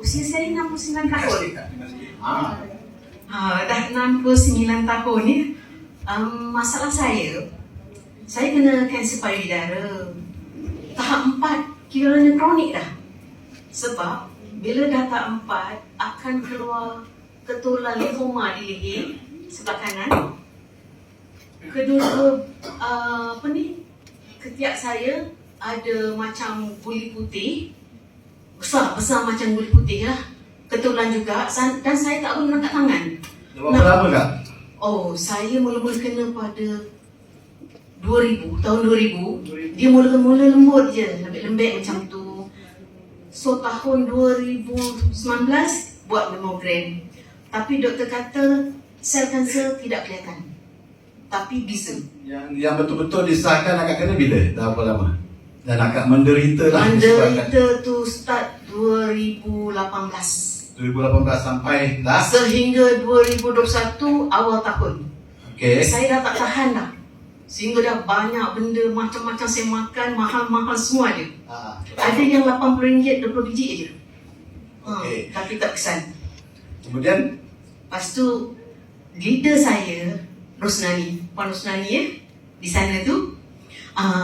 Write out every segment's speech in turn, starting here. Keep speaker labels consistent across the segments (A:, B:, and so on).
A: Usia saya 69 tahun.
B: Ah,
A: Dah 69 tahun ya. Masalah saya kena kanser payudara. Tahap 4 kiranya kronik dah. Sebab bila dah tahap 4 akan keluar keturunan limfoma di leher sebelah kanan. Kedua ketiak saya ada macam guli putih. Besar macam guli putih lah. Keturunan juga dan saya tak boleh angkat tangan.
B: berapa lama kak?
A: Oh, saya mula-mula kena pada 2000, tahun 2000. Dia mula-mula lembut je, lembek macam tu. So tahun 2019 buat mamogram. Tapi doktor kata sel kanser tidak kelihatan. Tapi bisa.
B: Yang betul-betul disahkan akak kena bila? Dah berapa lama? Dan akak menderita lah.
A: Menderita tu start 2018
B: sampai dah?
A: sehingga 2021 awal tahun.
B: Okey.
A: Saya dah tak tahan dah. Sehingga dah banyak benda macam-macam saya makan, mahal-mahal semua dia. Ada yang RM80 20 biji aja.
B: Okey.
A: Tapi tak kesan.
B: Kemudian?
A: Lepas tu leader saya Rosnani, Puan Rosnani ya, di sana tu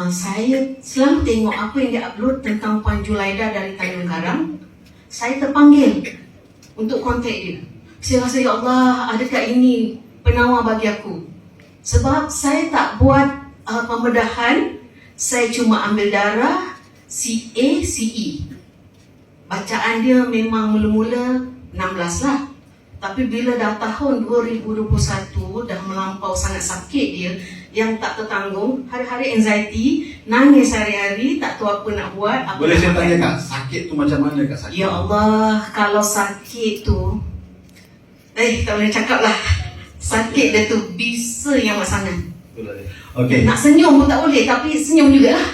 A: saya selalu tengok apa yang dia upload tentang Puan Julaida dari Tanjung Karang. Saya terpanggil untuk kontak dia. Saya rasa, ya Allah, adakah ini penawar bagi aku? Sebab saya tak buat pembedahan, saya cuma ambil darah CA, CE. Bacaan dia memang mula-mula 16 lah. Tapi bila dah tahun 2021, dah melampau sangat sakit dia, yang tak tertanggung, hari-hari anxiety, nangis hari-hari, tak tahu apa nak buat.
B: Boleh saya tanya kak, sakit tu macam mana kak sakit?
A: Ya Allah, kalau sakit tu, tak boleh cakap lah. Sakit dia tu bisa yang sangat.
B: Okey.
A: Nak senyum pun tak boleh, tapi senyum juga lah.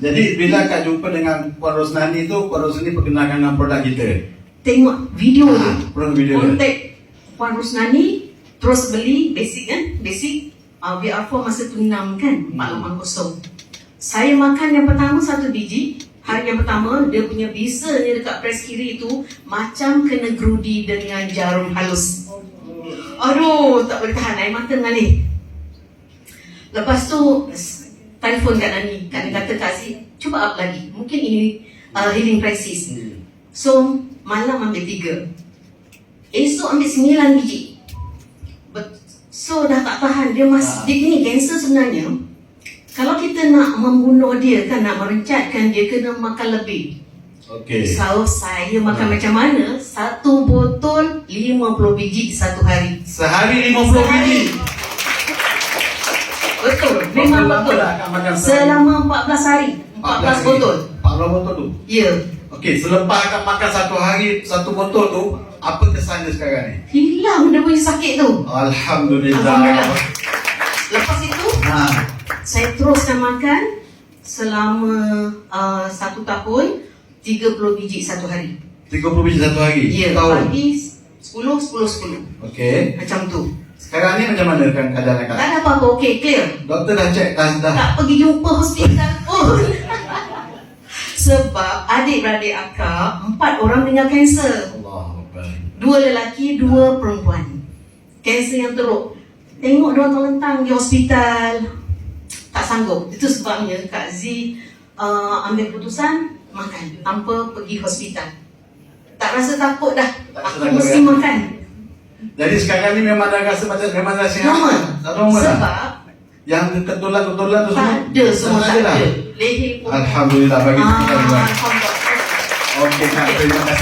B: Jadi bila kak jumpa dengan Puan Rosnani tu, Puan Rosnani perkenalkan dengan produk kita?
A: Tengok video tu,
B: produk video
A: kontak Puan Rosnani, terus beli basic kan, basic VR4 masa tu 6 kan, 480. Saya makan yang pertama 1 biji. Hari yang pertama, dia punya bisanya dekat press kiri tu macam kena gerudi dengan jarum halus. Aduh, tak boleh tahan, air mata mengalir. Lepas tu, telefon kat Nani. Kak kata, Kak Zee, cuba up lagi. Mungkin ini healing crisis. So, malam ambil 3. Esok ambil 9 biji. So, dah tak tahan. Dia gini, kanser sebenarnya. Kalau kita nak membunuh dia, kan, nak merencatkan dia, kena makan lebih.
B: Okey.
A: So, saya makan macam mana? 1 botol 50 biji satu hari.
B: Sehari 50 biji?
A: Betul, memang betul. Selama 14 hari, 14 botol.
B: 14 botol tu?
A: Ya.
B: Okey, selepas akak makan 1 hari 1 botol tu, apa kesan dia sekarang ni?
A: Hilang dia punya sakit tu.
B: Alhamdulillah.
A: Lepas itu, saya teruskan makan selama 1 tahun, 30 biji satu hari.
B: 30 biji satu hari?
A: Ya, pagi 10, 10, 10.
B: Okey.
A: Macam tu.
B: Sekarang ni macam mana kan keadaan akak?
A: Tak ada apa-apa, okey, clear.
B: Doktor dah check, dah.
A: Tak pergi jumpa hospital pun. Sebab adik-beradik akak 4 orang dengan kanser.
B: Allahuakbar.
A: 2 lelaki, 2 perempuan. Kanser yang teruk. Tengok diorang terlentang di hospital. Tak sanggup. Itu sebabnya Kak Zee ambil keputusan makan tanpa pergi hospital. Tak rasa takut dah. Aku mesti makan.
B: Jadi sekarang ni memang dah rasa macam memang dah sihat.
A: Normal. Sebab
B: yang ketulan tu semua
A: tak ada, semua tak ada. Leher pun.
B: Alhamdulillah bagi kita.
A: Alhamdulillah.
B: Okey, terima kasih.